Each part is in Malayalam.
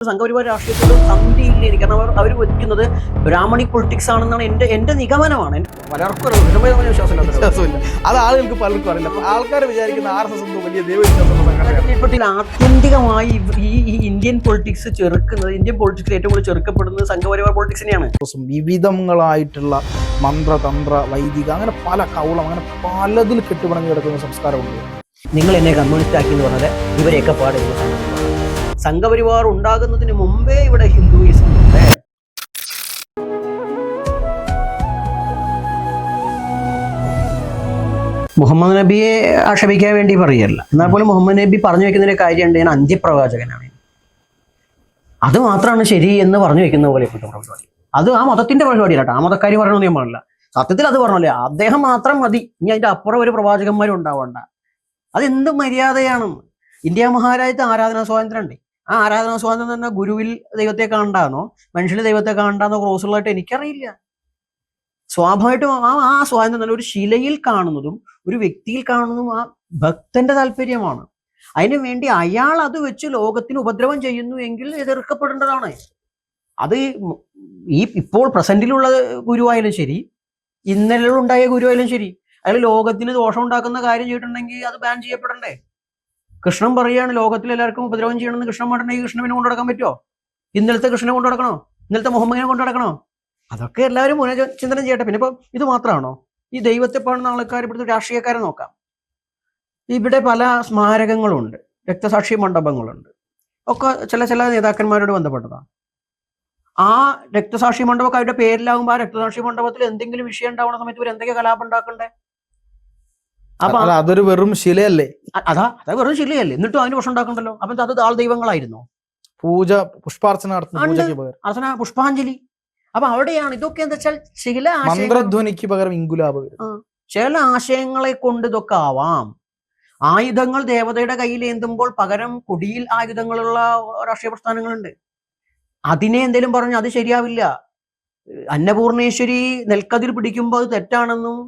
സംഘപരിവാർ രാഷ്ട്രീയത്തിലും സന്ധിയില്ല. കാരണം അവർ വയ്ക്കുന്നത് ബ്രാഹ്മണിക് പൊളിറ്റിക്സ് ആണെന്നാണ് എന്റെ നിഗമനമാണ്. പലർക്കും വിശ്വാസമില്ല. അത് ആളുകൾക്ക് പലർക്കും അറിയില്ല. ആൾക്കാർ വിചാരിക്കുന്ന RSS എന്തോ വലിയ ദൈവവിശ്വാസം. ആത്യന്തികമായി ഈ ഇന്ത്യൻ പൊളിറ്റിക്സ് ചെറുക്കുന്നത്, ഇന്ത്യൻ പൊളിറ്റിക്സിൽ ഏറ്റവും കൂടുതൽ ചെറുക്കപ്പെടുന്നത് സംഘപരിവാർ പൊളിറ്റിക്സിനെയാണ്. വിവിധങ്ങളായിട്ടുള്ള മന്ത്രതന്ത്ര വൈദിക അങ്ങനെ പല കൗളം അങ്ങനെ പലതിൽ കെട്ടുപിണങ്ങി കിടക്കുന്ന സംസ്കാരമുണ്ട്. നിങ്ങൾ എന്നെ കമ്മ്യൂണിസ്റ്റ് ആക്കി എന്ന് പറഞ്ഞത് ഇവരെയൊക്കെ പാടുന്ന സംഘപരിവാർ ഉണ്ടാകുന്നതിന് മുമ്പേ ഇവിടെ ഹിന്ദുയിസം ഉണ്ട്. മുഹമ്മദ് നബിയെ ആക്ഷേപിക്കാൻ വേണ്ടി പറയല്ല. എന്നാൽ പോലും മുഹമ്മദ് നബി പറഞ്ഞു വെക്കുന്നതിന്റെ കാര്യമുണ്ട്, ഞാൻ അന്ത്യപ്രവാചകനാണ്, അത് മാത്രമാണ് ശരി എന്ന് പറഞ്ഞു വെക്കുന്ന പോലെ പരിപാടി. അത് ആ മതത്തിന്റെ പരിപാടിയല്ല, ആ മതക്കാരി പറയണമെന്ന് ഞാൻ പറഞ്ഞില്ല. സത്യത്തിൽ അത് പറഞ്ഞല്ലേ, അദ്ദേഹം മാത്രം മതി, ഇനി അതിന്റെ അപ്പുറം ഒരു പ്രവാചകന്മാരും ഉണ്ടാവണ്ട. അതെന്ത് മര്യാദയാണ്? ഇന്ത്യ മഹാരാജ്യത്ത് ആരാധനാ സ്വാതന്ത്ര്യം ഉണ്ട്. ആ ആരാധനാ സ്വാതന്ത്ര്യം തന്നെ ഗുരുവിൽ ദൈവത്തെ കാണണ്ടാന്നോ മനുഷ്യരിൽ ദൈവത്തെ കാണണ്ടാന്നോ ക്രോസുള്ളതായിട്ട് എനിക്കറിയില്ല. സ്വാഭാവികമായിട്ടും ആ സ്വാതന്ത്ര്യം തന്നെ ഒരു ശിലയിൽ കാണുന്നതും ഒരു വ്യക്തിയിൽ കാണുന്നതും ആ ഭക്തന്റെ താല്പര്യമാണ്. അതിനു വേണ്ടി അയാൾ അത് വെച്ച് ലോകത്തിന് ഉപദ്രവം ചെയ്യുന്നു എങ്കിൽ എതിർക്കപ്പെടേണ്ടതാണ്. അത് ഇപ്പോൾ പ്രസന്റിലുള്ള ഗുരുവായാലും ശരി, ഇന്നലെ ഉണ്ടായ ഗുരുവായാലും ശരി, അയാൾ ലോകത്തിന് ദോഷം ഉണ്ടാക്കുന്ന കാര്യം ചെയ്തിട്ടുണ്ടെങ്കിൽ അത് ബാൻ ചെയ്യപ്പെടണ്ടേ? കൃഷ്ണൻ പറയുകയാണ് ലോകത്തിൽ എല്ലാവർക്കും ഉപദ്രവം ചെയ്യണമെന്ന് കൃഷ്ണൻ പറഞ്ഞിട്ടുണ്ടെങ്കിൽ കൃഷ്ണനെ കൊണ്ടു നടക്കാൻ പറ്റുമോ? ഇന്നലത്തെ കൃഷ്ണനെ കൊണ്ടു നടക്കണോ? ഇന്നലത്തെ മുഹമ്മദിനെ കൊണ്ടു നടക്കണോ? അതൊക്കെ എല്ലാവരും പുനഃചിന്തനം ചെയ്യട്ടെ. പിന്നെ ഇപ്പം ഇത് മാത്രമാണോ? ഈ ദൈവത്തെ പാടുന്ന ആൾക്കാർ ഇവിടുത്തെ രാഷ്ട്രീയക്കാരെ നോക്കാം. ഇവിടെ പല സ്മാരകങ്ങളുണ്ട്, രക്തസാക്ഷി മണ്ഡപങ്ങളുണ്ട്, ഒക്കെ ചില നേതാക്കന്മാരോട് ബന്ധപ്പെട്ടതാണ്. ആ രക്തസാക്ഷി മണ്ഡപമൊക്കെ അവരുടെ പേരിലാകുമ്പോൾ ആ രക്തസാക്ഷി മണ്ഡപത്തിൽ എന്തെങ്കിലും വിഷയം ഉണ്ടാവുന്ന സമയത്ത് ഇവർ എന്തൊക്കെ കലാപം ഉണ്ടാക്കണ്ടേ? അപ്പൊ അതൊരു വെറും ശിലയല്ലേ? അതാ വെറും ശിലയല്ലേ? എന്നിട്ടും അതിന് പ്രശ്നം ഉണ്ടാക്കണ്ടല്ലോ. അപ്പൊ അത് ആൾ ദൈവങ്ങളായിരുന്നോ? പൂജ പുഷ്പാർച്ചന അർച്ചന പുഷ്പാഞ്ജലി. അപ്പൊ അവിടെയാണ് ഇതൊക്കെ എന്താ വെച്ചാൽ ചില മന്ത്രധ്വനിക്ക് പകരം ഇങ്കുലാബ്. ചില ആശയങ്ങളെ കൊണ്ട് ഇതൊക്കെ ആവാം. ആയുധങ്ങൾ ദേവതയുടെ കയ്യിൽ ഏന്തുമ്പോൾ പകരം കൊടിയിൽ ആയുധങ്ങളുള്ള രാഷ്ട്രീയ പ്രസ്ഥാനങ്ങളുണ്ട്. അതിനെ എന്തേലും പറഞ്ഞു അത് ശരിയാവില്ല. അന്നപൂർണേശ്വരി നെൽക്കതിർ പിടിക്കുമ്പോൾ അത് തെറ്റാണെന്നും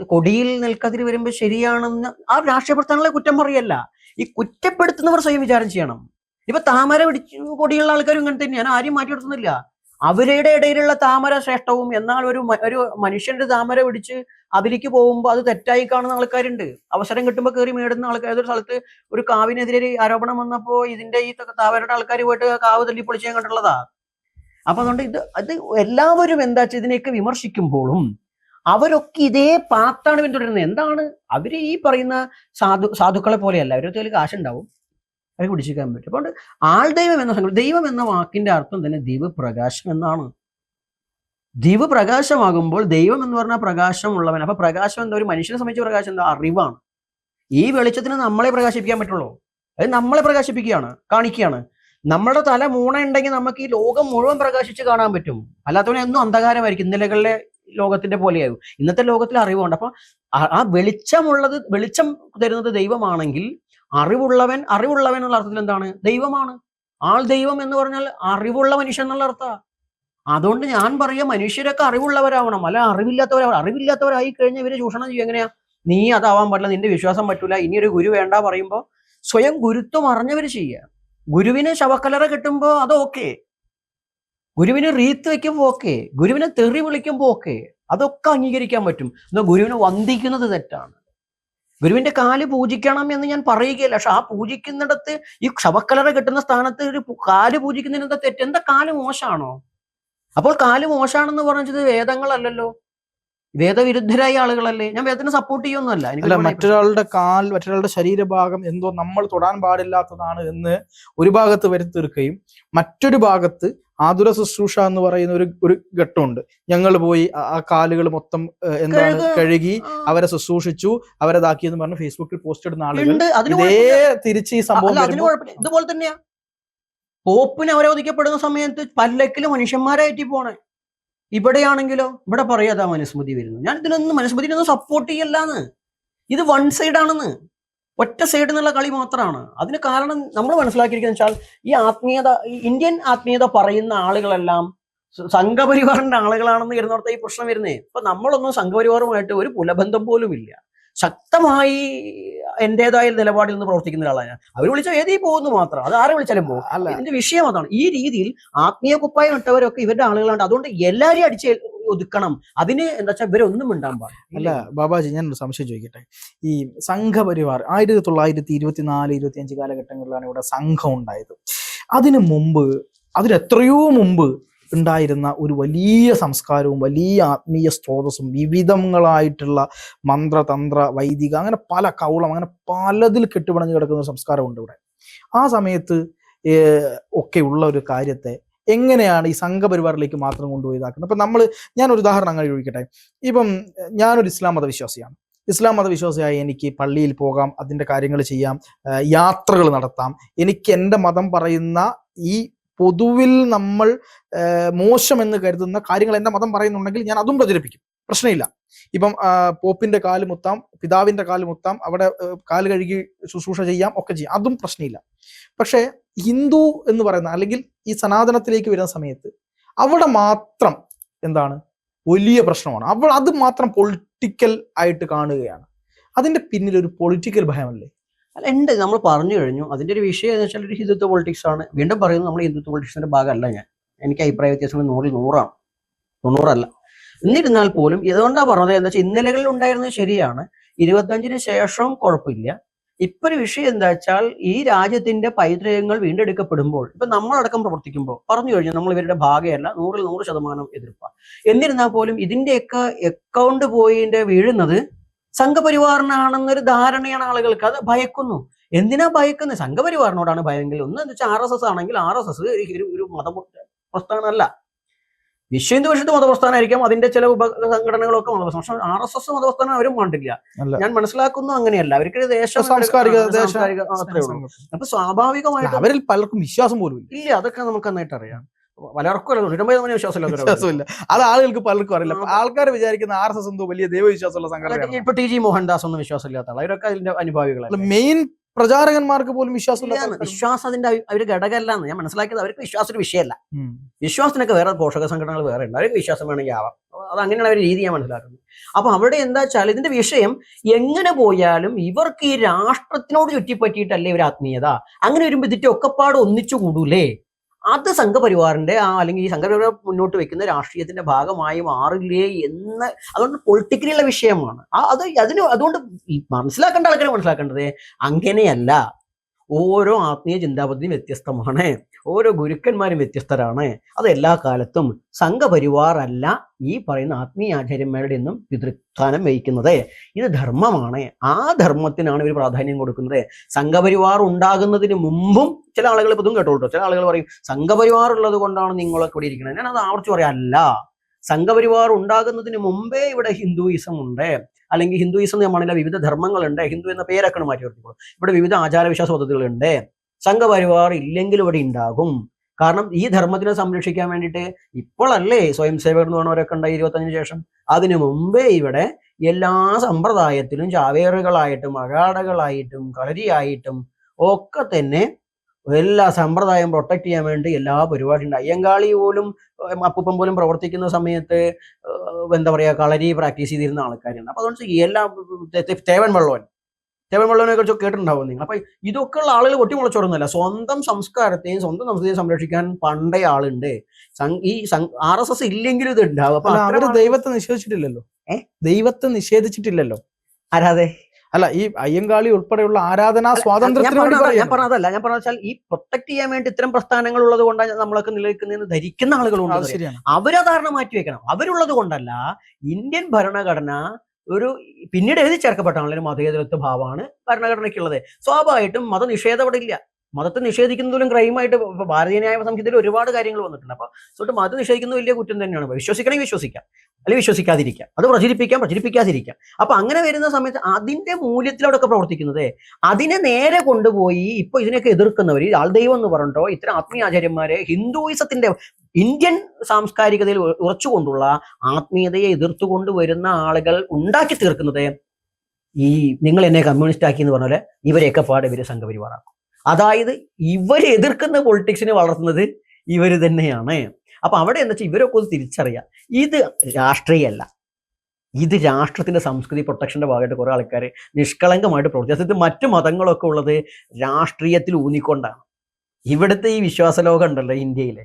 കൊടിയിൽ നെൽക്കതിർ വരുമ്പോൾ ശരിയാണെന്ന് ആ രാഷ്ട്രീയ പ്രസ്ഥാനങ്ങളെ കുറ്റം പറയല്ല. ഈ കുറ്റപ്പെടുത്തുന്നവർ സ്വയം വിചാരം ചെയ്യണം. ഇപ്പൊ താമര പിടിച്ച് കൊടിയുള്ള ആൾക്കാരും ഇങ്ങനെ തന്നെയാണ്, ആരും മാറ്റിയെടുക്കുന്നില്ല. അവരുടെ ഇടയിലുള്ള താമര ശ്രേഷ്ഠവും, എന്നാൽ ഒരു മനുഷ്യന്റെ താമര പിടിച്ച് അതിലേക്ക് പോകുമ്പോൾ അത് തെറ്റായി കാണുന്ന ആൾക്കാരുണ്ട്. അവസരം കിട്ടുമ്പോൾ കയറി മേടുന്ന ആൾക്കാർ. ഏതൊരു സ്ഥലത്ത് ഒരു കാവിനെതിരെ ആരോപണം വന്നപ്പോ ഇതിന്റെ ഈ താമരയുടെ ആൾക്കാർ പോയിട്ട് കാവ് തല്ലി പൊളിച്ച് കണ്ടിട്ടുള്ളതാ. അപ്പൊ അതുകൊണ്ട് അത് എല്ലാവരും എന്താ വെച്ചാൽ ഇതിനെയൊക്കെ വിമർശിക്കുമ്പോഴും അവരൊക്കെ ഇതേ പാത്താണ് പിന്തുടരുന്നത്. എന്താണ്? അവര് ഈ പറയുന്ന സാധുക്കളെ പോലെയല്ല. അവരുടെ കയ്യിൽ കാശുണ്ടാവും, അവരെ പിടിച്ചിരിക്കാൻ പറ്റും. അതുകൊണ്ട് ആൾദൈവം എന്ന സംഗതി, ദൈവം എന്ന വാക്കിന്റെ അർത്ഥം തന്നെ ദിവപ്രകാശം എന്നാണ്. ദിവപ്രകാശമാകുമ്പോൾ ദൈവം എന്ന് പറഞ്ഞാൽ പ്രകാശമുള്ളവൻ. അപ്പൊ പ്രകാശം എന്താ? ഒരു മനുഷ്യനെ സംബന്ധിച്ച പ്രകാശം എന്താ? അറിവാണ്. ഈ വെളിച്ചത്തിന് നമ്മളെ പ്രകാശിപ്പിക്കാൻ പറ്റുള്ളൂ. അത് നമ്മളെ പ്രകാശിപ്പിക്കുകയാണ്, കാണിക്കുകയാണ്. നമ്മുടെ തല മൂണയുണ്ടെങ്കിൽ നമുക്ക് ഈ ലോകം മുഴുവൻ പ്രകാശിച്ച് കാണാൻ പറ്റും. അല്ലാത്തവനെ എന്നും അന്ധകാരമായിരിക്കും. ഇന്നലകളിലെ ലോകത്തിന്റെ പോലെയാകും. ഇന്നത്തെ ലോകത്തിൽ അറിവുണ്ട്. അപ്പൊ ആ വെളിച്ചം തരുന്നത് ദൈവമാണെങ്കിൽ അറിവുള്ളവൻ എന്നുള്ള അർത്ഥത്തിൽ എന്താണ്? ദൈവമാണ്. ആൾ ദൈവം എന്ന് പറഞ്ഞാൽ അറിവുള്ള മനുഷ്യൻ എന്നുള്ള അർത്ഥമാണ്. അതുകൊണ്ട് ഞാൻ പറയാം, മനുഷ്യരൊക്കെ അറിവുള്ളവരാവണം, അല്ല അറിവില്ലാത്തവരാവണം. അറിവില്ലാത്തവരായി കഴിഞ്ഞാൽ ഇവര് ചൂഷണം ചെയ്യും. എങ്ങനെയാ? നീ അതാവാൻ പാടില്ല, നിന്റെ വിശ്വാസം പറ്റൂല, ഇനി ഒരു ഗുരു വേണ്ട പറയുമ്പോൾ സ്വയം ഗുരുത്വം അറിഞ്ഞവര് ചെയ്യുക. ഗുരുവിന് ശവക്കലറ കിട്ടുമ്പോ അത് ഓക്കെ, ഗുരുവിന് റീത്ത് വെക്കുമ്പോ ഓക്കെ, ഗുരുവിനെ തെറി വിളിക്കുമ്പോ ഓക്കെ, അതൊക്കെ അംഗീകരിക്കാൻ പറ്റും. എന്നാൽ ഗുരുവിനെ വന്ദിക്കുന്നത് തെറ്റാണ്. ഗുരുവിന്റെ കാല് പൂജിക്കണം എന്ന് ഞാൻ പറയുകയില്ല. പക്ഷെ ആ പൂജിക്കുന്നിടത്ത് ഈ ശവക്കലറ കിട്ടുന്ന സ്ഥാനത്ത് ഒരു കാല് പൂജിക്കുന്നതിനെന്താ തെറ്റ്? എന്താ കാല് മോശമാണോ? അപ്പോൾ കാല് മോശമാണെന്ന് പറഞ്ഞത് വേദങ്ങളല്ലല്ലോ, വേദവിരുദ്ധരായ ആളുകളല്ലേ. ഞാൻ വേദത്തിനെ സപ്പോർട്ട് ചെയ്യൊന്നുമല്ല. മറ്റൊരാളുടെ മറ്റൊരാളുടെ ശരീരഭാഗം എന്തോ നമ്മൾ തൊടാൻ പാടില്ലാത്തതാണ് എന്ന് ഒരു ഭാഗത്ത് വരുത്തിർക്കുകയും മറ്റൊരു ഭാഗത്ത് ആതുര ശുശ്രൂഷ എന്ന് പറയുന്ന ഒരു ഘട്ടമുണ്ട്. ഞങ്ങൾ പോയി ആ കാലുകൾ മൊത്തം എന്താണ് കഴുകി അവരെ ശുശ്രൂഷിച്ചു, അവരതാക്കിയെന്ന് പറഞ്ഞ് ഫേസ്ബുക്കിൽ പോസ്റ്റ് ഇടുന്ന ആളുകൾ ഇതേ തിരിച്ച് ഈ സംഭവം ഇതുപോലെ തന്നെയാ. പോപ്പിന് അവരോധിക്കപ്പെടുന്ന സമയത്ത് പല്ലക്കില് മനുഷ്യന്മാരായിട്ട് പോണേ. ഇവിടെയാണെങ്കിലോ ഇവിടെ പറയാതാ മനുസ്മൃതി വരുന്നു. ഞാൻ മനുസ്മൃതിനൊന്നും സപ്പോർട്ട് ചെയ്യല്ലാന്ന്. ഇത് വൺ സൈഡ് ആണെന്ന്, ഒറ്റ സൈഡ് എന്നുള്ള കളി മാത്രമാണ്. അതിന് കാരണം നമ്മൾ മനസ്സിലാക്കിയിരിക്കുന്ന വെച്ചാൽ ഈ ആത്മീയത, ഇന്ത്യൻ ആത്മീയത പറയുന്ന ആളുകളെല്ലാം സംഘപരിവാറിന്റെ ആളുകളാണെന്ന് ഇരുന്നോർത്ത ഈ പ്രശ്നം വരുന്നേ. ഇപ്പൊ നമ്മളൊന്നും സംഘപരിവാറുമായിട്ട് ഒരു പുലബന്ധം പോലും ഇല്ല. ശക്തമായി എന്റേതായ നിലപാടിൽ നിന്ന് പ്രവർത്തിക്കുന്ന ഒരാളാണ് ഞാൻ. അവർ വിളിച്ചാൽ ഏതീ പോകുന്നു മാത്രം, അത് ആരെ വിളിച്ചാലും പോകും. അല്ല, ഇതിന്റെ വിഷയം അതാണ്. ഈ രീതിയിൽ ആത്മീയ കുപ്പായം ഇട്ടവരൊക്കെ ഇവരുടെ ആളുകളാണ്. അതുകൊണ്ട് എല്ലാവരും അടിച്ച് ഒതുക്കണം. അതിന് എന്താ വെച്ചാൽ ഇവരൊന്നും മിണ്ടാൻ പാടില്ല. അല്ല ബാബാജി, ഞാൻ ഒരു സംശയം ചോദിക്കട്ടെ. ഈ സംഘപരിവാർ 1924-25 കാലഘട്ടങ്ങളിലാണ് ഇവിടെ സംഘം ഉണ്ടായത്. അതിനു മുമ്പ്, അതിനെത്രയോ മുമ്പ് ഉണ്ടായിരുന്ന ഒരു വലിയ സംസ്കാരവും വലിയ ആത്മീയ സ്രോതസ്സും വിവിധങ്ങളായിട്ടുള്ള മന്ത്രതന്ത്ര വൈദിക അങ്ങനെ പല കൗളം അങ്ങനെ പലതിൽ കെട്ടുപിണഞ്ഞ് കിടക്കുന്ന ഒരു സംസ്കാരമുണ്ട് ഇവിടെ. ആ സമയത്ത് ഒക്കെ ഉള്ള ഒരു കാര്യത്തെ എങ്ങനെയാണ് ഈ സംഘപരിവാറിലേക്ക് മാത്രം കൊണ്ടുപോയി ഇതാക്കുന്നത്? ഇപ്പം ഞാനൊരു ഉദാഹരണം അങ്ങനെ ചോദിക്കട്ടെ. ഇപ്പം ഞാനൊരു ഇസ്ലാം മതവിശ്വാസിയാണ്. ഇസ്ലാം മതവിശ്വാസിയായി എനിക്ക് പള്ളിയിൽ പോകാം, അതിൻ്റെ കാര്യങ്ങൾ ചെയ്യാം, യാത്രകൾ നടത്താം. എനിക്ക് എൻ്റെ മതം പറയുന്ന ഈ പൊതുവിൽ നമ്മൾ മോശമെന്ന് കരുതുന്ന കാര്യങ്ങൾ എൻ്റെ മതം പറയുന്നുണ്ടെങ്കിൽ ഞാൻ അതും പ്രചരിപ്പിക്കും, പ്രശ്നമില്ല. ഇപ്പം പോപ്പിന്റെ കാല് മുത്താം, പിതാവിന്റെ കാല് മുത്താം, അവിടെ കാല് കഴുകി ശുശ്രൂഷ ചെയ്യാം, ഒക്കെ ചെയ്യാം, അതും പ്രശ്നമില്ല. പക്ഷേ ഹിന്ദു എന്ന് പറയുന്ന അല്ലെങ്കിൽ ഈ സനാതനത്തിലേക്ക് വരുന്ന സമയത്ത് അവിടെ മാത്രം എന്താണ് വലിയ പ്രശ്നമാണ്. അത് മാത്രം പൊളിറ്റിക്കൽ ആയിട്ട് കാണുകയാണ്. അതിന്റെ പിന്നിൽ ഒരു പൊളിറ്റിക്കൽ ഭയമല്ലേ? അല്ല, ഉണ്ട്. നമ്മൾ പറഞ്ഞു കഴിഞ്ഞു. അതിന്റെ ഒരു വിഷയം എന്ന് വെച്ചാൽ ഒരു ഹിന്ദുത്വ പൊളിറ്റിക്സ് ആണ്. വീണ്ടും പറയുന്നു, നമ്മൾ ഹിന്ദുത്വ പൊളിറ്റിക്സിന്റെ ഭാഗമല്ല ഞാൻ. എനിക്ക് അഭിപ്രായ വ്യത്യാസങ്ങൾ 100-100ആണ്, 90 എന്നിരുന്നാൽ പോലും ഇതുകൊണ്ടാണ് പറഞ്ഞത് എന്താ വെച്ചാൽ ഇന്നലകളിൽ ഉണ്ടായിരുന്നത് ശരിയാണ്. 25-ന് ശേഷം കുഴപ്പമില്ല. ഇപ്പൊ ഒരു വിഷയം എന്താ വെച്ചാൽ ഈ രാജ്യത്തിന്റെ പൈതൃകങ്ങൾ വീണ്ടെടുക്കപ്പെടുമ്പോൾ ഇപ്പൊ നമ്മളടക്കം പ്രവർത്തിക്കുമ്പോൾ പറഞ്ഞു കഴിഞ്ഞാൽ നമ്മൾ ഇവരുടെ ഭാഗമല്ല, 100% എതിർപ്പാണ്. എന്നിരുന്നാൽ പോലും ഇതിന്റെയൊക്കെ അക്കൗണ്ട് പോയിന്റെ വീഴുന്നത് സംഘപരിവാറിനാണെന്നൊരു ധാരണയാണ് ആളുകൾക്ക്. അത് ഭയക്കുന്നു. എന്തിനാ ഭയക്കുന്നത്? സംഘപരിവാറിനോടാണ് ഭയമെങ്കിൽ ഒന്ന് എന്താ വെച്ചാൽ RSS ആണെങ്കിൽ RSS ഒരു മതപ്രസ്ഥാനമല്ല. വിശ്വ ഹിന്ദു പരിഷത്ത് മതപ്രസ്ഥാനമായിരിക്കാം, അതിന്റെ ചില ഉപസംഘടനകളൊക്കെ മതപ്രസ്ഥാനം. പക്ഷെ RSS മതപ്രസ്ഥാനം അവരും വേണ്ടില്ല. ഞാൻ മനസ്സിലാക്കുന്നു അങ്ങനെയല്ല. അവർക്ക് ദേശം സാംസ്കാരിക മാത്രമേ ഉള്ളൂ. അപ്പൊ സ്വാഭാവികമായിട്ട് അവരിൽ പലർക്കും വിശ്വാസം പോലും ഇല്ല. അതൊക്കെ നമുക്ക് നന്നായിട്ട് അറിയാം. പലർക്കും വിശ്വാസമില്ല. അത് ആളുകൾക്ക് പലർക്കും അറിയില്ല. ആൾക്കാർ വിചാരിക്കുന്ന RSS എന്തോ വലിയ ദൈവവിശ്വാസമുള്ള സംഘടന. ഇപ്പൊ TG മോഹൻദാസ് ഒന്നും വിശ്വാസമില്ലാത്ത ആൾ, അവരൊക്കെ അതിന്റെ അനുഭാവികളാണ്. മെയിൻ പ്രചാരകന്മാർക്ക് പോലും വിശ്വാസമില്ല. വിശ്വാസം അതിന്റെ ഒരു ഘടകമല്ലാന്ന് ഞാൻ മനസ്സിലാക്കിയത്. അവർക്ക് വിശ്വാസം ഒരു വിഷയമല്ല. വിശ്വാസത്തിനൊക്കെ വേറെ പോഷക സംഘടനകൾ വേറെ ഉണ്ട്. അവർക്ക് വിശ്വാസം വേണമെങ്കിൽ ആവാം. അത് അങ്ങനെയാണ് അവർ രീതി ഞാൻ മനസ്സിലാക്കുന്നത്. അപ്പൊ അവിടെ എന്താ വെച്ചാൽ ഇതിന്റെ വിഷയം എങ്ങനെ പോയാലും ഇവർക്ക് ഈ രാഷ്ട്രത്തിനോട് ചുറ്റിപ്പറ്റിയിട്ടല്ലേ ഇവർ ആത്മീയത. അങ്ങനെ വരുമ്പോൾ ഇതിന്റെ ഒക്കെപ്പാട് ഒന്നിച്ചു കൂടൂലേ? അത് സംഘപരിവാറിന്റെ അല്ലെങ്കിൽ ഈ സംഘപരിവാർ മുന്നോട്ട് വെക്കുന്ന രാഷ്ട്രീയത്തിന്റെ ഭാഗമായി മാറില്ലേ എന്ന്. അതുകൊണ്ട് പൊളിറ്റിക്കലുള്ള വിഷയമാണ് അതുകൊണ്ട് മനസ്സിലാക്കേണ്ട ആൾക്കാർ മനസ്സിലാക്കേണ്ടത് അങ്ങനെയല്ല. ഓരോ ആത്മീയ ചിന്താപദ്ധതിയും വ്യത്യസ്തമാണ്. ഓരോ ഗുരുക്കന്മാരും വ്യത്യസ്തരാണ്. അത് എല്ലാ കാലത്തും സംഘപരിവാർ അല്ല ഈ പറയുന്ന ആത്മീയ ആചാര്യന്മാരുടെ ഒന്നും പിതൃസ്ഥാനം വഹിക്കുന്നത്. ഇത് ധർമ്മമാണ്. ആ ധർമ്മത്തിനാണ് ഇവർ പ്രാധാന്യം കൊടുക്കുന്നത്. സംഘപരിവാർ ഉണ്ടാകുന്നതിന് മുമ്പും ചില ആളുകൾ ഇപ്പം കേട്ടോട്ടോ, ചില ആളുകൾ പറയും സംഘപരിവാർ ഉള്ളത് കൊണ്ടാണ് നിങ്ങളൊക്കെ ഇവിടെ ഇരിക്കുന്നത്. ഞാൻ അത് ആവർത്തിച്ച് പറയാം, അല്ല. സംഘപരിവാർ ഉണ്ടാകുന്നതിന് മുമ്പേ ഇവിടെ ഹിന്ദുയിസം ഉണ്ട്. അല്ലെങ്കിൽ ഹിന്ദുയിസം നമ്മളെ വിവിധ ധർമ്മങ്ങളുണ്ട്. ഹിന്ദു എന്ന പേരൊക്കെ മാറ്റി നിർത്തിക്കോളൂ. ഇവിടെ വിവിധ ആചാരവിശ്വാസ പദ്ധതികളുണ്ട്. സംഘപരിവാർ ഇല്ലെങ്കിൽ ഇവിടെ ഉണ്ടാകും. കാരണം ഈ ധർമ്മത്തിനെ സംരക്ഷിക്കാൻ വേണ്ടിയിട്ട് ഇപ്പോഴല്ലേ സ്വയം സേവകർ എന്ന് പറഞ്ഞവരൊക്കെ ഉണ്ടായി 25-ന് ശേഷം. അതിനു മുമ്പേ ഇവിടെ എല്ലാ സമ്പ്രദായത്തിലും ചാവേറുകളായിട്ടും അഗാഢകളായിട്ടും കളരിയായിട്ടും ഒക്കെ തന്നെ എല്ലാ സമ്പ്രദായം പ്രൊട്ടക്ട് ചെയ്യാൻ വേണ്ടി എല്ലാ പരിപാടിയും ഉണ്ട്. അയ്യങ്കാളി പോലും അപ്പൂപ്പൻ പോലും പ്രവർത്തിക്കുന്ന സമയത്ത് എന്താ പറയുക കളരി പ്രാക്ടീസ് ചെയ്തിരുന്ന ആൾക്കാരുണ്ട്. അപ്പൊ അതുകൊണ്ട് എല്ലാ തേവൻ വെള്ളവനെ കുറിച്ച് കേട്ടിട്ടുണ്ടാവും നിങ്ങൾ. അപ്പൊ ഇതൊക്കെ ഉള്ള ആളുകൾ പൊട്ടിമുളച്ചോടുന്നില്ല. സ്വന്തം സംസ്കാരത്തെയും സ്വന്തം സംസ്കൃതിയെയും സംരക്ഷിക്കാൻ പണ്ടേ ആളുണ്ട്. ഈ RSS ഇല്ലെങ്കിലും ഇത് ഉണ്ടാവും. അപ്പൊ അവര് ദൈവത്തെ നിഷേധിച്ചിട്ടില്ലല്ലോ. ദൈവത്തെ നിഷേധിച്ചിട്ടില്ലല്ലോ. ആരാതെ? അല്ല, ഈ അയ്യങ്കാളി ഉൾപ്പെടെയുള്ള ആരാധനാ സ്വാതന്ത്ര്യത്തിന് ഞാൻ പറഞ്ഞാൽ ഈ പ്രൊട്ടക്ട് ചെയ്യാൻ വേണ്ടി ഇത്തരം പ്രസ്ഥാനങ്ങൾ ഉള്ളത് കൊണ്ടാണ് നമ്മളൊക്കെ നിലനിൽക്കുന്നതെന്ന് ധരിക്കുന്ന ആളുകളുണ്ട്. അവരാ ധാരണ മാറ്റി വെക്കണം. അവരുള്ളത് കൊണ്ടല്ല. ഇന്ത്യൻ ഭരണഘടന ഒരു പിന്നീട് എഴുതി ചേർക്കപ്പെട്ടാണല്ലോ മതേതരത്വ ഭാവമാണ് ഭരണഘടനയ്ക്കുള്ളത്. സ്വാഭാവികമായിട്ടും മതനിഷേധം അവിടെ ഇല്ല. മതത്തെ നിഷേധിക്കുന്നതിലും ക്രൈമായിട്ട് ഭാരതീയ ന്യായ സംഹിതയിൽ ഒരുപാട് കാര്യങ്ങൾ വന്നിട്ടുണ്ട്. അപ്പൊ അതുകൊണ്ട് മതം നിഷേധിക്കുന്നത് വലിയ കുറ്റം തന്നെയാണ്. വിശ്വസിക്കണമെങ്കിൽ വിശ്വസിക്കാം, അല്ലെങ്കിൽ വിശ്വസിക്കാതിരിക്കാം. അത് പ്രചരിപ്പിക്കാതിരിക്കാം. അപ്പൊ അങ്ങനെ വരുന്ന സമയത്ത് അതിന്റെ മൂല്യത്തിലവിടെയൊക്കെ പ്രവർത്തിക്കുന്നത് അതിനെ നേരെ കൊണ്ടുപോയി ഇപ്പൊ ഇതിനൊക്കെ എതിർക്കുന്നവർ ആൾദൈവം എന്ന് പറഞ്ഞിട്ടോ ഇത്തരം ആത്മീയാചാര്യന്മാരെ ഹിന്ദുയിസത്തിന്റെ ഇന്ത്യൻ സാംസ്കാരികതയിൽ ഉറച്ചുകൊണ്ടുള്ള ആത്മീയതയെ എതിർത്തുകൊണ്ട് വരുന്ന ആളുകൾ ഉണ്ടാക്കി തീർക്കുന്നത് ഈ നിങ്ങൾ എന്നെ കമ്മ്യൂണിസ്റ്റ് ആക്കി എന്ന് പറഞ്ഞാല് ഇവരെയൊക്കെ പാടെ ഇവര് സംഘപരിവാറാക്കും. അതായത് ഇവരെ എതിർക്കുന്ന പൊളിറ്റിക്സിനെ വളർത്തുന്നത് ഇവര് തന്നെയാണ്. അപ്പൊ അവിടെ എന്താ വെച്ചാൽ ഇവരൊക്കെ ഒന്ന് തിരിച്ചറിയാം, ഇത് രാഷ്ട്രീയമല്ല, ഇത് രാഷ്ട്രത്തിന്റെ സംസ്കൃതി പ്രൊട്ടക്ഷന്റെ ഭാഗമായിട്ട് കുറെ ആൾക്കാർ നിഷ്കളങ്കമായിട്ട് പ്രവർത്തിച്ചത്. മറ്റു മതങ്ങളൊക്കെ ഉള്ളത് രാഷ്ട്രീയത്തിൽ ഊന്നിക്കൊണ്ടാണ്. ഇവിടുത്തെ ഈ വിശ്വാസലോകം ഉണ്ടല്ലോ ഇന്ത്യയിലെ,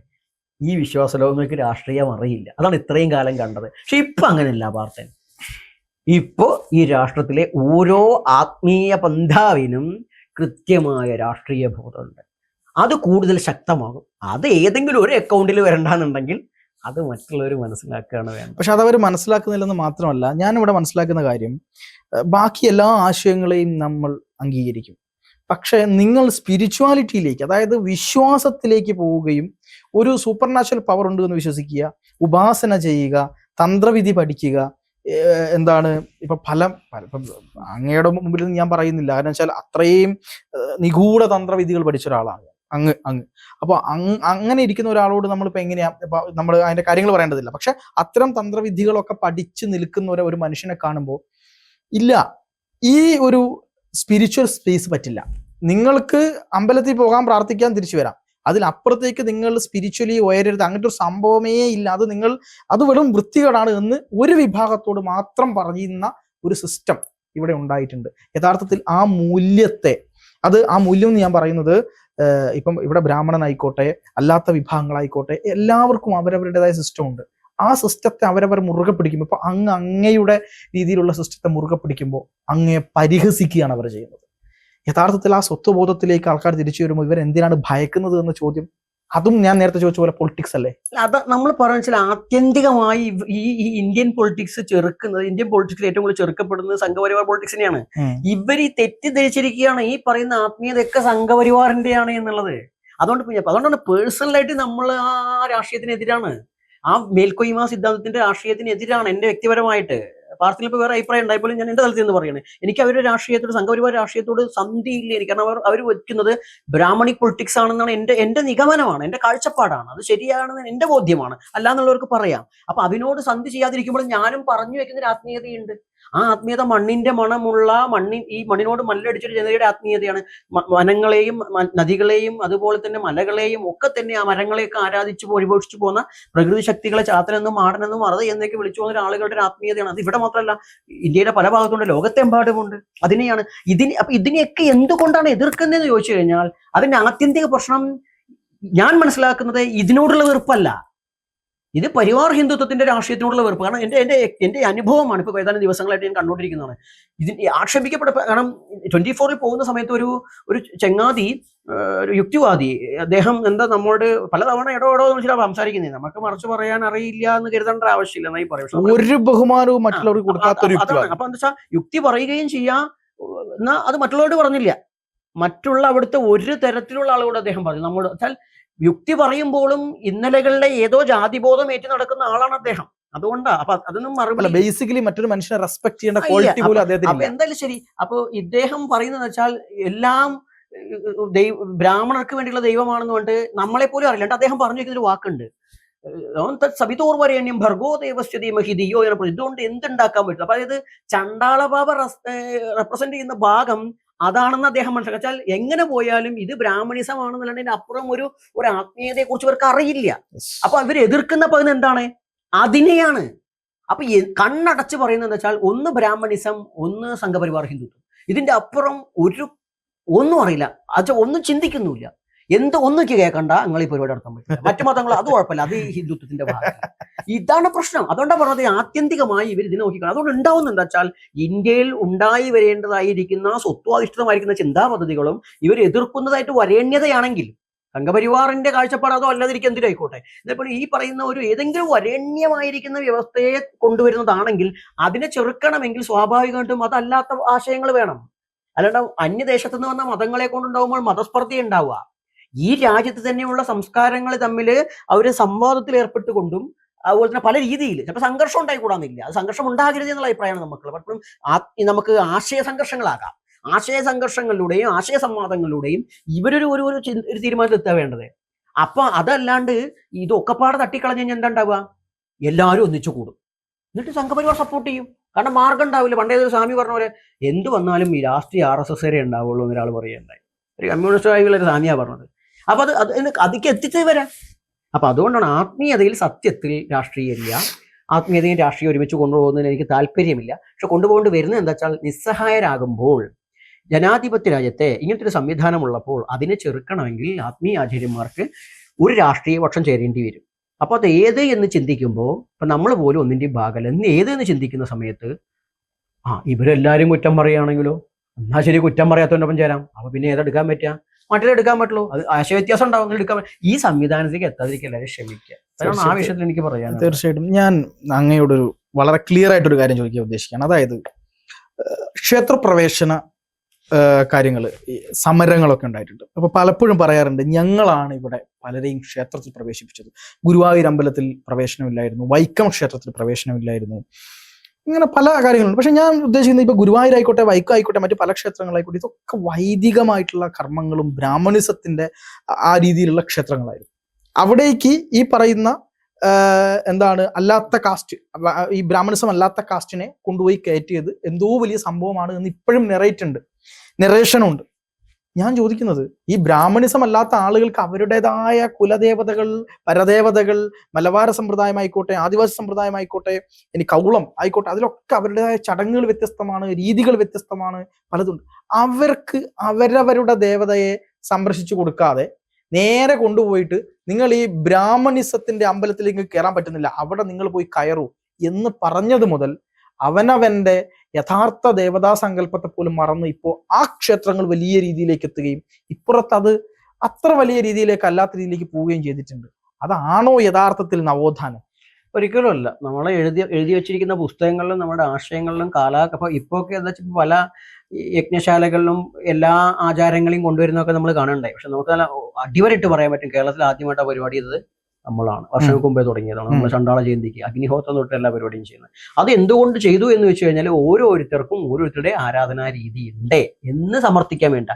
ഈ വിശ്വാസലോകങ്ങൾക്ക് രാഷ്ട്രീയം അറിയില്ല. അതാണ് ഇത്രയും കാലം കണ്ടത്. പക്ഷെ ഇപ്പൊ അങ്ങനെയല്ല പാർത്തൻ. ഇപ്പോ ഈ രാഷ്ട്രത്തിലെ ഓരോ ആത്മീയ പന്ഥാവിനും കൃത്യമായ രാഷ്ട്രീയ ബോധമുണ്ട്. അത് കൂടുതൽ ശക്തമാകും. അത് ഏതെങ്കിലും ഒരു അക്കൗണ്ടിൽ വരണ്ടെന്നുണ്ടെങ്കിൽ അത് മറ്റുള്ളവർ മനസ്സിലാക്കുകയാണ് വേണ്ടത്. പക്ഷെ അതവർ മനസ്സിലാക്കുന്നില്ലെന്ന് മാത്രമല്ല, ഞാനിവിടെ മനസ്സിലാക്കുന്ന കാര്യം, ബാക്കി എല്ലാ ആശയങ്ങളെയും നമ്മൾ അംഗീകരിക്കും. പക്ഷെ നിങ്ങൾ സ്പിരിച്വാലിറ്റിയിലേക്ക്, അതായത് വിശ്വാസത്തിലേക്ക് പോവുകയും ഒരു സൂപ്പർ നാച്ചുറൽ പവർ ഉണ്ട് എന്ന് വിശ്വസിക്കുക, ഉപാസന ചെയ്യുക, തന്ത്രവിധി പഠിക്കുക, എന്താണ് ഇപ്പൊ ഇപ്പം അങ്ങയുടെ മുമ്പിൽ ഞാൻ പറയുന്നില്ല, കാരണം വെച്ചാൽ അത്രയും നിഗൂഢ തന്ത്രവിധികൾ പഠിച്ച ഒരാളാണ് അങ്ങ്. അപ്പൊ അങ്ങനെ ഇരിക്കുന്ന ഒരാളോട് നമ്മളിപ്പോ എങ്ങനെയാ, ഇപ്പൊ നമ്മൾ അതിന്റെ കാര്യങ്ങൾ പറയേണ്ടതില്ല. പക്ഷെ അത്തരം തന്ത്രവിധികളൊക്കെ പഠിച്ചു നിൽക്കുന്ന ഒരു മനുഷ്യനെ കാണുമ്പോൾ ഇല്ല, ഈ ഒരു സ്പിരിച്വൽ സ്പേസ് പറ്റില്ല. നിങ്ങൾക്ക് അമ്പലത്തിൽ പോകാൻ, പ്രാർത്ഥിക്കാൻ, തിരിച്ചു വരാം. അതിനപ്പുറത്തേക്ക് നിങ്ങൾ സ്പിരിച്വലി ഉയരരുത്, അങ്ങനത്തെ ഒരു സംഭവമേ ഇല്ല, അത് വെറും വൃത്തികേടാണ് എന്ന് ഒരു വിഭാഗത്തോട് മാത്രം പറയുന്ന ഒരു സിസ്റ്റം ഇവിടെ ഉണ്ടായിട്ടുണ്ട്. യഥാർത്ഥത്തിൽ ആ മൂല്യത്തെ, ആ മൂല്യം എന്ന് ഞാൻ പറയുന്നത്, ഇപ്പം ഇവിടെ ബ്രാഹ്മണനായിക്കോട്ടെ, അല്ലാത്ത വിഭാഗങ്ങളായിക്കോട്ടെ, എല്ലാവർക്കും അവരവരുടേതായ സിസ്റ്റം ഉണ്ട്. ആ സിസ്റ്റത്തെ അവരവർ മുറുകെ പിടിക്കുമ്പോൾ, ഇപ്പൊ അങ്ങയുടെ രീതിയിലുള്ള സിസ്റ്റത്തെ മുറുകെ പിടിക്കുമ്പോൾ അങ്ങയെ പരിഹസിക്കുകയാണ് അവർ ചെയ്യുന്നത്. യഥാർത്ഥത്തിൽ ആ സ്വത്വബോധത്തിലേക്ക് ആൾക്കാർ തിരിച്ചു വരുമ്പോൾ ഇവർ എന്തിനാണ് ഭയക്കുന്നത് എന്ന ചോദ്യം, അതും ഞാൻ നേരത്തെ ചോദിച്ച പോലെ പൊളിറ്റിക്സ് അല്ലേ? അത് നമ്മൾ പറഞ്ഞാൽ ആത്യന്തികമായി ഈ ഇന്ത്യൻ പൊളിറ്റിക്സ് ചെറുക്കുന്നത്, ഇന്ത്യൻ പൊളിറ്റിക്സിൽ ഏറ്റവും കൂടുതൽ ചെറുക്കപ്പെടുന്നത് സംഘപരിവാർ പൊളിറ്റിക്സിനെയാണ്. ഇവർ ഈ തെറ്റിദ്ധരിച്ചിരിക്കുകയാണ് ഈ പറയുന്ന ആത്മീയതയൊക്കെ സംഘപരിവാറിന്റെയാണ് എന്നുള്ളത്. അതുകൊണ്ടാണ് പേഴ്സണലായിട്ട് നമ്മൾ ആ രാഷ്ട്രീയത്തിനെതിരാണ്, ആ മേൽക്കൊയ്മ സിദ്ധാന്തത്തിന്റെ രാഷ്ട്രീയത്തിനെതിരാണ്. എന്റെ വ്യക്തിപരമായിട്ട് പാർട്ടിയിൽ ഇപ്പോൾ വേറെ അഭിപ്രായം ഉണ്ടായപ്പോലും ഞാൻ എന്റെ തലത്തിൽ നിന്ന് പറയുന്നത്, എനിക്ക് അവരുടെ രാഷ്ട്രീയത്തോട്, സംഘപരിവാർ രാഷ്ട്രീയത്തോട് സന്ധിയില്ല എനിക്ക്. കാരണം അവർ വെക്കുന്നത് ബ്രാഹ്മണിക് പൊളിറ്റിക്സ് ആണെന്നാണ് എന്റെ നിഗമനമാണ്, എന്റെ കാഴ്ചപ്പാടാണ്. അത് ശരിയാണെന്ന് എന്റെ ബോധ്യമാണ്, അല്ലാന്നുള്ളവർക്ക് പറയാം. അപ്പൊ അതിനോട് സന്ധി ചെയ്യാതിരിക്കുമ്പോൾ ഞാനും പറഞ്ഞു വെക്കുന്ന ഒരു ആത്മീയതയുണ്ട്. ആ ആത്മീയത മണ്ണിന്റെ മണമുള്ള, ഈ മണ്ണിനോട് മല്ലടിച്ചൊരു ജനതയുടെ ആത്മീയതയാണ്. വനങ്ങളെയും നദികളെയും അതുപോലെ തന്നെ മലകളെയും ഒക്കെ തന്നെ, ആ മരങ്ങളെയൊക്കെ ആരാധിച്ചു പരിപോഷിച്ചു പോകുന്ന പ്രകൃതി ശക്തികളെ ചാത്തനെന്നും മാടനെന്നും അറുത എന്നൊക്കെ വിളിച്ചു പോകുന്ന ആളുകളുടെ ഒരു ആത്മീയതയാണ്. അത് ഇവിടെ മാത്രമല്ല, ഇന്ത്യയുടെ പല ഭാഗത്തുണ്ട്, ലോകത്തെമ്പാടുമുണ്ട്. അതിനെയാണ് ഇതിനെയൊക്കെ എന്തുകൊണ്ടാണ് എതിർക്കുന്നതെന്ന് ചോദിച്ചു കഴിഞ്ഞാൽ, അതിന്റെ ആത്യന്തിക പ്രശ്നം ഞാൻ മനസ്സിലാക്കുന്നത് ഇതിനോടുള്ള വെറുപ്പല്ല, ഇത് പരിവാർ ഹിന്ദുത്വത്തിന്റെ രാഷ്ട്രീയത്തിനോടുള്ള വെറുപ്പ്. കാരണം എന്റെ അനുഭവമാണ്, ഇപ്പൊ ഏതാനും ദിവസങ്ങളായിട്ട് ഞാൻ കണ്ടുകൊണ്ടിരിക്കുന്നതാണ്. ഇതിന് കാരണം 24-ൽ പോകുന്ന സമയത്ത് ഒരു ചങ്ങാതി, ഒരു യുക്തിവാദി, അദ്ദേഹം നമ്മളോട് പലതവണ ഇടോ സംസാരിക്കുന്നത്, നമുക്ക് മറിച്ച് പറയാൻ അറിയില്ല എന്ന് കരുതേണ്ട ആവശ്യമില്ല എന്നായി പറയും. ഒരു ബഹുമാനവും മറ്റുള്ളവർക്ക് കൊടുക്കാത്ത. അപ്പൊ എന്താ വെച്ചാൽ യുക്തി പറയുകയും ചെയ്യാം, എന്നാ അത് മറ്റുള്ളവരോട് പറഞ്ഞില്ല. മറ്റുള്ള അവിടുത്തെ ഒരു തരത്തിലുള്ള ആളുകളോട് അദ്ദേഹം പറഞ്ഞു. നമ്മൾ വെച്ചാൽ യുക്തി പറയുമ്പോഴും ഇന്നലകളുടെ ഏതോ ജാതിബോധം ഏറ്റു നടക്കുന്ന ആളാണ് അദ്ദേഹം. അതുകൊണ്ടാ അപ്പൊ അതൊന്നും മറുപടി, ബേസിക്കലി മറ്റൊരു മനുഷ്യനെ റെസ്പെക്ട് ചെയ്യേണ്ട ക്വാളിറ്റി പോലും അദ്ദേഹത്തിന്. എന്തായാലും ശരി. അപ്പൊ ഇദ്ദേഹം പറയുന്നത് വെച്ചാൽ എല്ലാം ബ്രാഹ്മണർക്ക് വേണ്ടിയുള്ള ദൈവമാണെന്ന് പറഞ്ഞിട്ട് നമ്മളെ പോലും അറിയില്ല. അദ്ദേഹം പറഞ്ഞു വെക്കുന്നൊരു വാക്കുണ്ട്, സബിതോർവരേണ്യം ഭർഗോ ദേവസ്യ ധീമഹി ധിയോ എന്ന. ഇതുകൊണ്ട് എന്തുണ്ടാക്കാൻ പറ്റും? അപ്പൊ അതായത് ചണ്ടാളബാബ റെപ്രസെന്റ് ചെയ്യുന്ന ഭാഗം അതാണെന്ന് അദ്ദേഹം മനസ്സിലാക്കിയാൽ, എങ്ങനെ പോയാലും ഇത് ബ്രാഹ്മണിസം ആണെന്നുള്ളതിന്റെ അപ്പുറം ഒരു ആത്മീയതയെ കുറിച്ച് ഇവർക്ക് അറിയില്ല. അപ്പൊ ഇവർ എതിർക്കുന്ന പകുതി എന്താണ്? അതിനെയാണ്. അപ്പൊ കണ്ണടച്ച് പറയുന്നത് വെച്ചാൽ, ഒന്ന് ബ്രാഹ്മണിസം, ഒന്ന് സംഘപരിവാർ ഹിന്ദുത്വം. ഇതിന്റെ അപ്പുറം ഒന്നും അറിയില്ല, ഒന്നും ചിന്തിക്കുന്നുമില്ല. ഒന്നൊക്കെ കേൾക്കണ്ട, നിങ്ങൾ ഈ പരിപാടി നടത്താൻ പറ്റില്ല. മറ്റു മതങ്ങൾ അത് കുഴപ്പമില്ല, അത് ഹിന്ദുത്വത്തിന്റെ ഭാഗം. ഇതാണ് പ്രശ്നം. അതുകൊണ്ടാണ് പറഞ്ഞത് ആത്യന്തികമായി ഇവർ ഇതിനെ നോക്കിക്കാണും. അതുകൊണ്ട് ഉണ്ടാവുന്നുണ്ട് വെച്ചാൽ, ഇന്ത്യയിൽ ഉണ്ടായി വരേണ്ടതായിരിക്കുന്ന സ്വത്വാധിഷ്ഠിതമായിരിക്കുന്ന ചിന്താപദ്ധതികളും ഇവർ എതിർക്കുന്നതായിട്ട് വരേണ്യതയാണെങ്കിൽ, സംഘപരിവാറിന്റെ കാഴ്ചപ്പാട് അതോ അല്ലാതിരിക്കും എന്തിനായിക്കോട്ടെ, ഇതേപോലെ ഈ പറയുന്ന ഒരു ഏതെങ്കിലും വരേണ്യമായിരിക്കുന്ന വ്യവസ്ഥയെ കൊണ്ടുവരുന്നതാണെങ്കിൽ അതിനെ ചെറുക്കണമെങ്കിൽ സ്വാഭാവികമായിട്ടും അതല്ലാത്ത ആശയങ്ങൾ വേണം. അല്ലാണ്ട് അന്യദേശത്തു നിന്ന് വന്ന മതങ്ങളെ കൊണ്ടുണ്ടാകുമ്പോൾ മതസ്പർദ്ധ ഉണ്ടാവുക. ഈ രാജ്യത്ത് തന്നെയുള്ള സംസ്കാരങ്ങൾ തമ്മിൽ അവർ സംവാദത്തിൽ ഏർപ്പെട്ടുകൊണ്ടും അതുപോലെ തന്നെ പല രീതിയിൽ ചിലപ്പോൾ സംഘർഷം ഉണ്ടായിക്കൂടാന്നില്ല. അത് സംഘർഷം ഉണ്ടാകരുത് എന്നുള്ള അഭിപ്രായമാണ് നമുക്കുള്ളത്. പലപ്പോഴും നമുക്ക് ആശയ സംഘർഷങ്ങളാകാം. ആശയ സംഘർഷങ്ങളിലൂടെയും ആശയ സംവാദങ്ങളിലൂടെയും ഇവരൊരു തീരുമാനത്തിൽ എത്താൻ വേണ്ടത്. അപ്പൊ അതല്ലാണ്ട് ഇതൊക്കെപ്പാടെ തട്ടിക്കളഞ്ഞ് കഴിഞ്ഞാൽ എന്താ ഉണ്ടാവുക? എല്ലാവരും ഒന്നിച്ചു കൂടും, എന്നിട്ട് സംഘപരിവാർ സപ്പോർട്ട് ചെയ്യും. കാരണം മാർഗം ഉണ്ടാവില്ല. പണ്ടേതൊരു സ്വാമി പറഞ്ഞ പോലെ എന്ത് വന്നാലും ഈ രാഷ്ട്രീയ RSS ഉണ്ടാവുള്ളൂ എന്നൊരാൾ പറയുണ്ടായി. ഒരു കമ്മ്യൂണിസ്റ്റ് ആയിട്ടുള്ള സ്വാമിയാ പറഞ്ഞത്. അപ്പൊ അതിക്ക് എത്തിച്ചേ വരാം. അപ്പൊ അതുകൊണ്ടാണ് ആത്മീയതയിൽ സത്യത്തിൽ രാഷ്ട്രീയമില്ല, ആത്മീയതയും രാഷ്ട്രീയം ഒരുമിച്ച് കൊണ്ടുപോകുന്നതിന് എനിക്ക് താല്പര്യമില്ല. പക്ഷെ കൊണ്ടുപോകേണ്ടി വരുന്നത് എന്താ വെച്ചാൽ, നിസ്സഹായരാകുമ്പോൾ ജനാധിപത്യ രാജ്യത്തെ ഇങ്ങനത്തെ ഒരു സംവിധാനമുള്ളപ്പോൾ അതിനെ ചെറുക്കണമെങ്കിൽ ആത്മീയ ആചാര്യന്മാർക്ക് ഒരു രാഷ്ട്രീയ പക്ഷം ചേരേണ്ടി വരും. അപ്പോൾ അത് ഏത് എന്ന് ചിന്തിക്കുമ്പോൾ, ഇപ്പം നമ്മൾ പോലും ഒന്നിൻ്റെയും ഭാഗമല്ല. എന്ന് ഏത് എന്ന് ചിന്തിക്കുന്ന സമയത്ത് ഇവരെല്ലാവരും കുറ്റം പറയുകയാണെങ്കിലോ, എന്നാൽ ശരി കുറ്റം പറയാത്തവനൊപ്പം ചേരാം. അപ്പോൾ പിന്നെ ഏതെടുക്കാൻ പറ്റുക? മറ്റേതെടുക്കാൻ പറ്റുള്ളൂ. അത് ആശയവ്യത്യാസം ഉണ്ടാവും, എടുക്കാൻ ഈ സംവിധാനത്തിലേക്ക് എത്താതിരിക്കുക എല്ലാവരും ശ്രമിക്കുക. അതാണ് ആ വിഷയത്തിൽ എനിക്ക് പറയാൻ. തീർച്ചയായിട്ടും ഞാൻ അങ്ങയോടൊരു വളരെ ക്ലിയർ ആയിട്ടൊരു കാര്യം ചോദിക്കാൻ ഉദ്ദേശിക്കുകയാണ്. അതായത് ക്ഷേത്രപ്രവേശന കാര്യങ്ങൾ, സമരങ്ങളൊക്കെ ഉണ്ടായിട്ടുണ്ട്. അപ്പൊ പലപ്പോഴും പറയാറുണ്ട്, ഞങ്ങളാണ് ഇവിടെ പലരെയും ക്ഷേത്രത്തിൽ പ്രവേശിപ്പിച്ചത്. ഗുരുവായൂർ അമ്പലത്തിൽ പ്രവേശനമില്ലായിരുന്നു, വൈക്കം ക്ഷേത്രത്തിൽ പ്രവേശനമില്ലായിരുന്നു, ഇങ്ങനെ പല കാര്യങ്ങളുണ്ട്. പക്ഷെ ഞാൻ ഉദ്ദേശിക്കുന്നത്, ഇപ്പൊ ഗുരുവായൂർ ആയിക്കോട്ടെ, വൈക്കം ആയിക്കോട്ടെ, മറ്റു പല ക്ഷേത്രങ്ങളായിക്കോട്ടെ, ഇതൊക്കെ വൈദികമായിട്ടുള്ള കർമ്മങ്ങളും ബ്രാഹ്മണിസത്തിന്റെ ആ രീതിയിലുള്ള ക്ഷേത്രങ്ങളായിരുന്നു. അവിടേക്ക് ഈ പറയുന്ന അല്ലാത്ത കാസ്റ്റ്, ഈ ബ്രാഹ്മണിസം അല്ലാത്ത കാസ്റ്റിനെ കൊണ്ടുപോയി കയറ്റിയത് എന്തോ വലിയ സംഭവമാണ് എന്ന് ഇപ്പോഴും നെറേഷനുണ്ട്. ഞാൻ ചോദിക്കുന്നത്, ഈ ബ്രാഹ്മണിസം അല്ലാത്ത ആളുകൾക്ക് അവരുടേതായ കുലദേവതകൾ, പരദേവതകൾ, മലബാര സമ്പ്രദായമായിക്കോട്ടെ, ആദിവാസി സമ്പ്രദായമായിക്കോട്ടെ, ഇനി കൗളം ആയിക്കോട്ടെ, അതിലൊക്കെ അവരുടേതായ ചടങ്ങുകൾ വ്യത്യസ്തമാണ്, രീതികൾ വ്യത്യസ്തമാണ്, പലതുണ്ട്. അവർക്ക് അവരവരുടെ ദേവതയെ സംരക്ഷിച്ചു കൊടുക്കാതെ നേരെ കൊണ്ടുപോയിട്ട് നിങ്ങൾ ഈ ബ്രാഹ്മണിസത്തിന്റെ അമ്പലത്തിലേക്ക് കയറാൻ പറ്റുന്നില്ല, അവിടെ നിങ്ങൾ പോയി കയറൂ എന്ന് പറഞ്ഞത് മുതൽ അവനവന്റെ യഥാർത്ഥ ദേവതാ സങ്കല്പത്തെ പോലും മറന്ന് ഇപ്പോൾ ആ ക്ഷേത്രങ്ങൾ വലിയ രീതിയിലേക്ക് എത്തുകയും ഇപ്പുറത്ത് അത് അത്ര വലിയ രീതിയിലേക്ക് അല്ലാത്ത രീതിയിലേക്ക് പോവുകയും ചെയ്തിട്ടുണ്ട്. അതാണോ യഥാർത്ഥത്തിൽ നവോത്ഥാനം? ഒരിക്കലും അല്ല. നമ്മൾ എഴുതി വെച്ചിരിക്കുന്ന പുസ്തകങ്ങളിലും നമ്മുടെ ആശയങ്ങളിലും ഇപ്പോൾ ഒക്കെ എന്താ വെച്ചാൽ പല യജ്ഞശാലകളിലും എല്ലാ ആചാരങ്ങളെയും കൊണ്ടുവരുന്നതൊക്കെ നമ്മൾ കാണുന്നുണ്ടായി. പക്ഷെ നമുക്ക് നല്ല അടിവരയിട്ട് പറയാൻ പറ്റും, കേരളത്തിൽ ആദ്യമായിട്ട് ആ പരിപാടി ചെയ്തത് നമ്മളാണ്. വർഷങ്ങൾക്ക് മുമ്പേ തുടങ്ങിയതാണ്. നമ്മൾ ചണ്ടാള ജയന്തിക്ക് അഗ്നിഹോത്രം തൊട്ട് എല്ലാ പരിപാടിയും ചെയ്യുന്നത്. അത് എന്തുകൊണ്ട് ചെയ്തു എന്ന് വെച്ച് കഴിഞ്ഞാൽ, ഓരോരുത്തർക്കും ഓരോരുത്തരുടെ ആരാധനാ രീതി ഉണ്ട് എന്ന് സമർത്ഥിക്കാൻ വേണ്ട.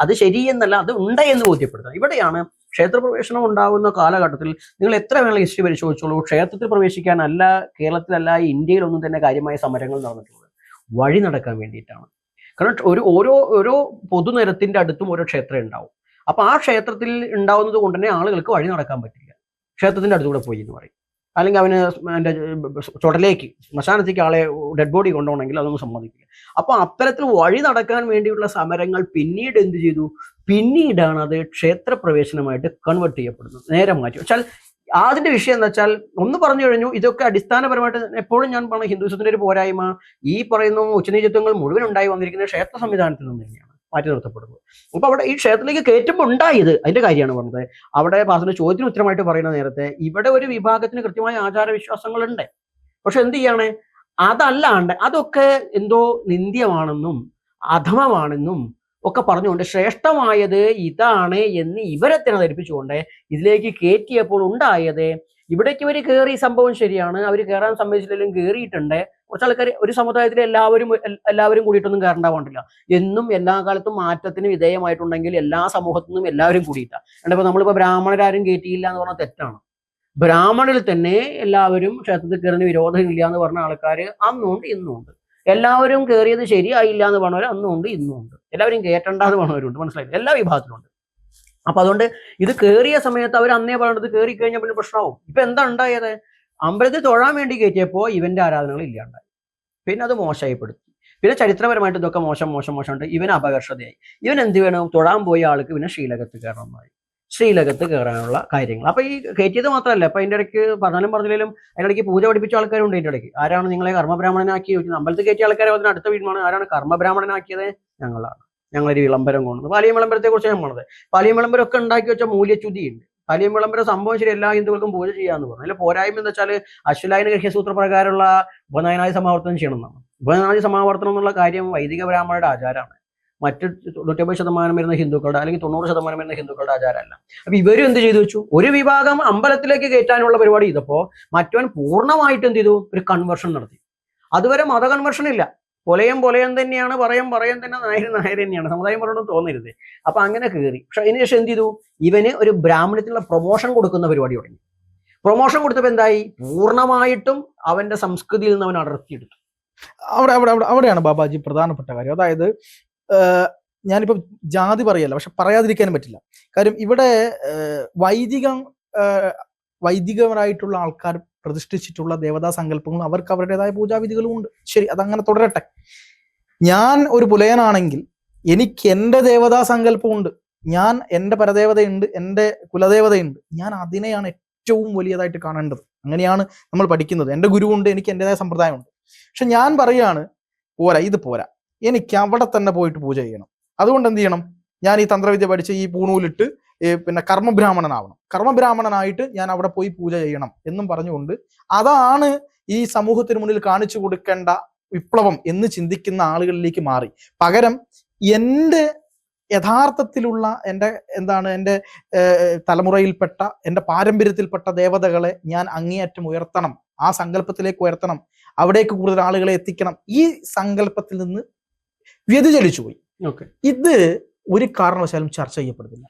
അത് ശരിയെന്നല്ല, അത് ഉണ്ട് എന്ന് ബോധ്യപ്പെടുത്തണം. ഇവിടെയാണ് ക്ഷേത്രപ്രവേശനം ഉണ്ടാകുന്ന കാലഘട്ടത്തിൽ നിങ്ങൾ എത്ര വേണമെങ്കിലും ഹിസ്റ്ററി പരിശോധിച്ചോളൂ, ക്ഷേത്രത്തിൽ പ്രവേശിക്കാനല്ല, കേരളത്തിലല്ല, ഇന്ത്യയിലൊന്നും തന്നെ കാര്യമായ സമരങ്ങൾ നടന്നിട്ടുള്ളത് വഴി നടക്കാൻ വേണ്ടിയിട്ടാണ്. കാരണം ഓരോ പൊതുനിരത്തിന്റെ അടുത്തും ഓരോ ക്ഷേത്രം ഉണ്ടാവും. അപ്പൊ ആ ക്ഷേത്രത്തിൽ ഉണ്ടാവുന്നത് കൊണ്ട് തന്നെ ആളുകൾക്ക് വഴി നടക്കാൻ പറ്റില്ല. ക്ഷേത്രത്തിന്റെ അടുത്തുകൂടെ പോയി എന്ന് പറയും. അല്ലെങ്കിൽ അവന് എൻ്റെ ചുടലേക്ക്, ശ്മശാനത്തേക്ക് ആളെ ഡെഡ് ബോഡി കൊണ്ടുപോകണമെങ്കിൽ അതൊന്നും സമ്മതിക്കില്ല. അപ്പൊ അത്തരത്തിൽ വഴി നടക്കാൻ വേണ്ടിയുള്ള സമരങ്ങൾ പിന്നീട് എന്ത് ചെയ്തു? പിന്നീടാണ് അത് ക്ഷേത്രപ്രവേശനമായിട്ട് കൺവേർട്ട് ചെയ്യപ്പെടുന്നത്, നേരെ മാറ്റി. വെച്ചാൽ അതിന്റെ വിഷയം എന്താ വെച്ചാൽ, ഒന്ന് പറഞ്ഞു കഴിഞ്ഞു, ഇതൊക്കെ അടിസ്ഥാനപരമായിട്ട് എപ്പോഴും ഞാൻ പറഞ്ഞ ഹിന്ദുസത്തിന്റെ ഒരു പോരായ്മ, ഈ പറയുന്ന ഉച്ചനീചത്വങ്ങൾ മുഴുവൻ ഉണ്ടായി വന്നിരിക്കുന്നത് ക്ഷേത്ര സംവിധാനത്തിൽ നിന്ന് തന്നെയാണ് മാറ്റി നിർത്തപ്പെടുന്നത്. അപ്പൊ അവിടെ ഈ ക്ഷേത്രത്തിലേക്ക് കയറ്റുമ്പോൾ ഉണ്ടായത് അതിന്റെ കാര്യമാണ് പറഞ്ഞത്. അവിടെ പാസിന്റെ ചോദ്യത്തിന് ഉത്തരമായിട്ട് പറയുന്ന നേരത്തെ, ഇവിടെ ഒരു വിഭാഗത്തിന് കൃത്യമായ ആചാരവിശ്വാസങ്ങളുണ്ട്. പക്ഷെ എന്ത് ചെയ്യാണ്? അതല്ലാണ്ട് അതൊക്കെ എന്തോ നിന്ദ്യമാണെന്നും അധമമാണെന്നും ഒക്കെ പറഞ്ഞുകൊണ്ട് ശ്രേഷ്ഠമായത് ഇതാണ് എന്ന് ഇവരെ തന്നെ ധരിപ്പിച്ചുകൊണ്ട് ഇതിലേക്ക് കയറ്റിയപ്പോൾ ഉണ്ടായത്, ഇവിടേക്ക് ഇവർ കയറി, സംഭവം ശരിയാണ്, അവർ കയറാൻ സമ്മതിച്ചില്ലെങ്കിലും കയറിയിട്ടുണ്ട്. കുറച്ച് ആൾക്കാർ, ഒരു സമുദായത്തിലെ എല്ലാവരും കൂടിയിട്ടൊന്നും കയറേണ്ട പാടില്ല. എന്നും എല്ലാ കാലത്തും മാറ്റത്തിന് വിധേയമായിട്ടുണ്ടെങ്കിൽ എല്ലാ സമൂഹത്തിൽ നിന്നും എല്ലാവരും കൂടിയിട്ടാണ്. എന്നിപ്പോൾ നമ്മളിപ്പോൾ ബ്രാഹ്മണരാരും കയറ്റിയില്ല എന്ന് പറഞ്ഞാൽ തെറ്റാണ്. ബ്രാഹ്മണിൽ തന്നെ എല്ലാവരും ക്ഷേത്രത്തിൽ കയറുന്ന വിരോധമില്ല എന്ന് പറഞ്ഞ ആൾക്കാർ അന്നുണ്ട് ഇന്നുണ്ട്. എല്ലാവരും കയറിയത് ശരിയായില്ല എന്ന് പറഞ്ഞവർ അന്നുണ്ട് ഇന്നുണ്ട്. എല്ലാവരും കയറ്റണ്ട എന്ന് പറഞ്ഞവരുണ്ട്. മനസ്സിലായില്ല, എല്ലാ വിഭാഗത്തിലുണ്ട്. അപ്പൊ അതുകൊണ്ട് ഇത് കയറിയ സമയത്ത് അവർ അന്നേ പറഞ്ഞത് കയറി കഴിഞ്ഞാൽ പിന്നെ പ്രശ്നമാവും. ഇപ്പൊ എന്താ ഉണ്ടായത്? അമ്പലത്തിൽ തൊഴാൻ വേണ്ടി കയറ്റിയപ്പോൾ ഇവന്റെ ആരാധനകൾ ഇല്ലാണ്ടായി. പിന്നെ അത് മോശമായിപ്പെടുത്തി. പിന്നെ ചരിത്രപരമായിട്ട് ഇതൊക്കെ മോശമായിട്ട് ഇവന് അപകർഷതയായി. ഇവൻ എന്ത് വേണം? തൊഴാൻ പോയ ആൾക്ക് പിന്നെ ശ്രീലകത്ത് കയറണമെന്നായി. ശ്രീലകത്ത് കയറാനുള്ള കാര്യങ്ങൾ. അപ്പൊ ഈ കയറ്റിയത് മാത്രമല്ല, അപ്പൊ അതിന്റെ ഇടയ്ക്ക് പറഞ്ഞാലും അതിന്റെ ഇടയ്ക്ക് പൂജ പഠിപ്പിച്ച ആൾക്കാരുണ്ട്. അതിന്റെ ഇടയ്ക്ക് ആരാണ് നിങ്ങളെ കർമ്മബ്രാഹ്മണനാക്കി ചോദിക്കുന്നത്? അമ്പലത്തിൽ കയറ്റിയ ആൾക്കാരെ അതിന് അടുത്ത വീടുമാണ്. ആരാണ് കർമ്മബ്രാഹ്മണനാക്കിയത്? ഞങ്ങളാണ്. ഞങ്ങളൊരു വിളംബരം കൊണ്ടത്. പാലിയം വിളംബരത്തെ കുറിച്ച് ഞാൻ പറഞ്ഞത്. പാലിയം വിളംബരം ഒക്കെ ഉണ്ടാക്കി വെച്ച മൂല്യച്യുതിയുണ്ട്. പാലിയം വിളംബരം സംഭവം ശരി, എല്ലാ ഹിന്ദുക്കൾക്കും പൂജ ചെയ്യാന്ന് പറഞ്ഞു. അതിൽ പോരായ്മ എന്താ വെച്ചാൽ, അശ്വലായന ഗൃഹ്യസൂത്ര പ്രകാരമുള്ള ഉപനയനാദി സമാവർത്തനം ചെയ്യണമെന്നാണ്. ഉപനയനാദി സമാവർത്തനം എന്നുള്ള കാര്യം വൈദിക ബ്രാഹ്മണരുടെ ആചാരമാണ്. മറ്റ് 99% വരുന്ന ഹിന്ദുക്കളുടെ, അല്ലെങ്കിൽ 90% വരുന്ന ഹിന്ദുക്കളുടെ ആചാരമല്ല. അപ്പൊ ഇവരും എന്ത് ചെയ്തു വെച്ചു? ഒരു വിഭാഗം അമ്പലത്തിലേക്ക് കയറ്റാനുള്ള പരിപാടി ചെയ്തപ്പോ മറ്റവൻ പൂർണ്ണമായിട്ട് എന്ത് ചെയ്തു? ഒരു കൺവേർഷൻ നടത്തി. അതുവരെ മത കൺവേർഷൻ ഇല്ല. പൊലയം തന്നെയാണ്, പറയം തന്നെ, നായർ തന്നെയാണ്. സമുദായം പറഞ്ഞൊന്നും തോന്നരുത്. അപ്പൊ അങ്ങനെ കയറി. പക്ഷെ അതിനുശേഷം എന്ത് ചെയ്തു? ഇവന് ഒരു ബ്രാഹ്മണത്തിലുള്ള പ്രൊമോഷൻ കൊടുക്കുന്ന പരിപാടി തുടങ്ങി. പ്രൊമോഷൻ കൊടുത്തപ്പോൾ എന്തായി? പൂർണ്ണമായിട്ടും അവന്റെ സംസ്കൃതിയിൽ നിന്ന് അവൻ അടർത്തിയെടുത്തു. അവിടെയാണ് ബാബാജി പ്രധാനപ്പെട്ട കാര്യം. അതായത് ഞാനിപ്പോ ജാതി പറയല്ല, പക്ഷെ പറയാതിരിക്കാനും പറ്റില്ല. കാര്യം ഇവിടെ വൈദികരായിട്ടുള്ള ആൾക്കാർ പ്രതിഷ്ഠിച്ചിട്ടുള്ള ദേവതാ സങ്കല്പങ്ങളും അവർക്ക് അവരുടേതായ പൂജാവിധികളും ഉണ്ട്. ശരി, അതങ്ങനെ തുടരട്ടെ. ഞാൻ ഒരു പുലയനാണെങ്കിൽ എനിക്ക് എൻ്റെ ദേവതാ സങ്കല്പമുണ്ട്, ഞാൻ എൻ്റെ പരദേവതയുണ്ട്, എൻ്റെ കുലദേവതയുണ്ട്, ഞാൻ അതിനെയാണ് ഏറ്റവും വലിയതായിട്ട് കാണേണ്ടത്. അങ്ങനെയാണ് നമ്മൾ പഠിക്കുന്നത്. എൻ്റെ ഗുരുവുണ്ട്, എനിക്ക് എൻ്റെതായ സമ്പ്രദായമുണ്ട്. പക്ഷെ ഞാൻ പറയാണ് പോരാ, ഇത് പോരാ, എനിക്ക് അവിടെ തന്നെ പോയിട്ട് പൂജ ചെയ്യണം. അതുകൊണ്ട് എന്ത് ചെയ്യണം, ഞാൻ ഈ തന്ത്രവിദ്യ പഠിച്ച് ഈ പൂണൂലിട്ട് പിന്നെ കർമ്മബ്രാഹ്മണനാവണം, കർമ്മബ്രാഹ്മണനായിട്ട് ഞാൻ അവിടെ പോയി പൂജ ചെയ്യണം എന്നും പറഞ്ഞുകൊണ്ട് അതാണ് ഈ സമൂഹത്തിന് മുന്നിൽ കാണിച്ചു കൊടുക്കേണ്ട വിപ്ലവം എന്ന് ചിന്തിക്കുന്ന ആളുകളിലേക്ക് മാറി. പകരം എൻ്റെ യഥാർത്ഥത്തിലുള്ള എൻ്റെ തലമുറയിൽപ്പെട്ട എൻ്റെ പാരമ്പര്യത്തിൽപ്പെട്ട ദേവതകളെ ഞാൻ അങ്ങേയറ്റം ഉയർത്തണം, ആ സങ്കല്പത്തിലേക്ക് ഉയർത്തണം, അവിടേക്ക് കൂടുതൽ ആളുകളെ എത്തിക്കണം. ഈ സങ്കല്പത്തിൽ നിന്ന് വ്യതിചലിച്ചു പോയി. ഇത് ഒരു കാരണവശാലും ചർച്ച ചെയ്യപ്പെടുന്നില്ല.